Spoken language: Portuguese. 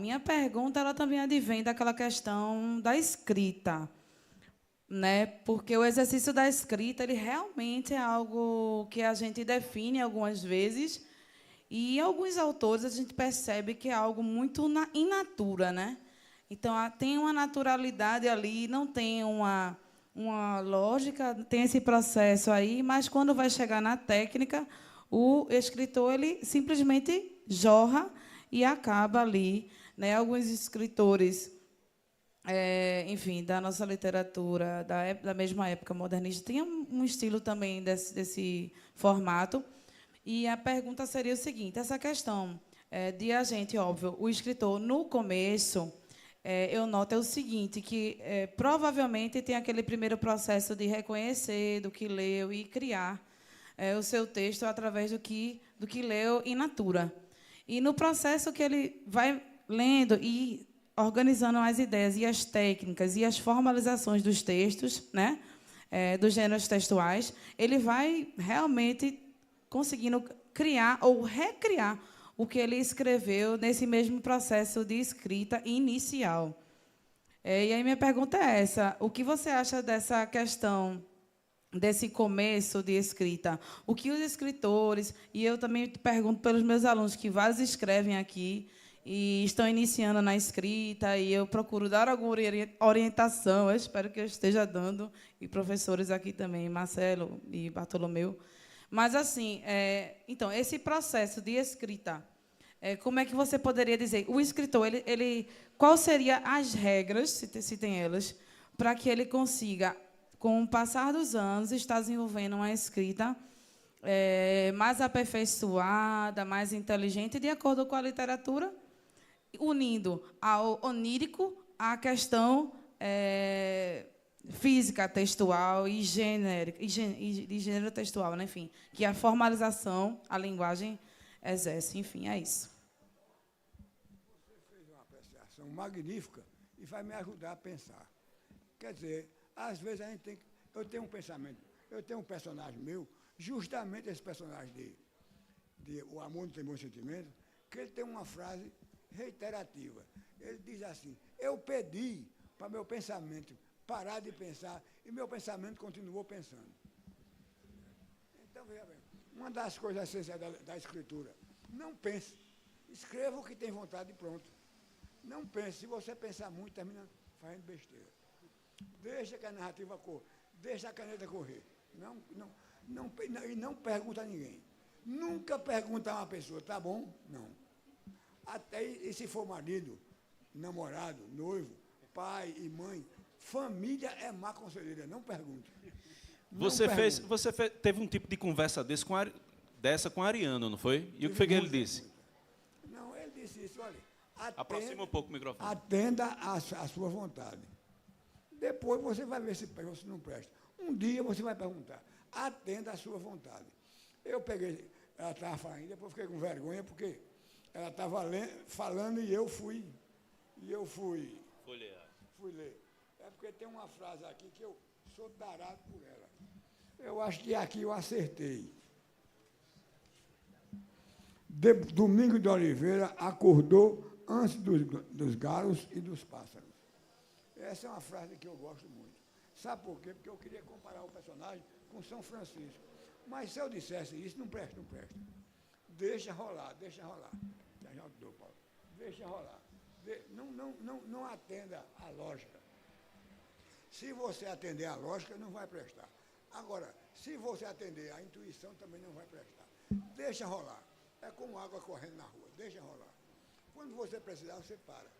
Minha pergunta, ela também advém daquela questão da escrita, né? Porque o exercício da escrita, ele realmente é algo que a gente define algumas vezes, e em alguns autores a gente percebe que é algo muito in natura, né? Então, tem uma naturalidade ali, não tem uma lógica, tem esse processo aí, mas quando vai chegar na técnica, o escritor ele simplesmente jorra e acaba ali, né? Alguns escritores, enfim, da nossa literatura, da mesma época modernista, tinham um estilo também desse formato. E a pergunta seria o seguinte: essa questão de a gente, óbvio, o escritor, no começo, eu noto o seguinte, que provavelmente tem aquele primeiro processo de reconhecer do que leu e criar o seu texto através do que leu in natura. E no processo que ele vai lendo e organizando as ideias e as técnicas e as formalizações dos textos, né, dos gêneros textuais, ele vai realmente conseguindo criar ou recriar o que ele escreveu nesse mesmo processo de escrita inicial. E aí minha pergunta é essa: o que você acha dessa questão desse começo de escrita? O que os escritores, e eu também pergunto pelos meus alunos, que vários escrevem aqui e estão iniciando na escrita, e eu procuro dar alguma orientação, eu espero que eu esteja dando, e professores aqui também, Marcelo e Bartolomeu. Mas, assim, então, esse processo de escrita, como é que você poderia dizer? O escritor, qual seriam as regras, se tem elas, para que ele consiga, com o passar dos anos, estar desenvolvendo uma escrita mais aperfeiçoada, mais inteligente, de acordo com a literatura, unindo ao onírico à questão física, textual e genérica, e gênero textual, né? Enfim, que a formalização, a linguagem exerce. Enfim, é isso. Você fez uma apreciação magnífica e vai me ajudar a pensar. Quer dizer, às vezes a gente tem que... Eu tenho um pensamento, eu tenho um personagem meu, justamente esse personagem de O Amor Não Tem Bom Sentimento, que ele tem uma frase reiterativa. Ele diz assim: eu pedi para meu pensamento parar de pensar e meu pensamento continuou pensando. Então, veja bem, uma das coisas essenciais da escritura: não pense, escreva o que tem vontade e pronto. Não pense, se você pensar muito, termina fazendo besteira. Deixa que a narrativa corra, deixa a caneta correr. E não pergunta a ninguém. Nunca pergunta a uma pessoa, tá bom? Não. Até e se for marido, namorado, noivo, pai e mãe, família é má conselheira, não pergunte. Teve um tipo de conversa dessa com Ariano, não foi? E o que foi que ele disse? Não, ele disse isso, olha. Aproxima um pouco o microfone. Atenda a sua vontade. Depois você vai ver se presta ou se não presta. Um dia você vai perguntar. Atenda a sua vontade. Eu peguei, ela estava falando, depois fiquei com vergonha, porque ela estava falando e eu fui ler. É porque tem uma frase aqui que eu sou tarado por ela. Eu acho que aqui eu acertei. Domingos de Oliveira acordou antes dos galos e dos pássaros. Essa é uma frase que eu gosto muito. Sabe por quê? Porque eu queria comparar o personagem com São Francisco. Mas se eu dissesse isso, não presta, não presta. Deixa rolar, deixa rolar. Deixa rolar. Não atenda à lógica. Se você atender à lógica, não vai prestar. Agora, se você atender à intuição, também não vai prestar. Deixa rolar. É como água correndo na rua, deixa rolar. Quando você precisar, você para.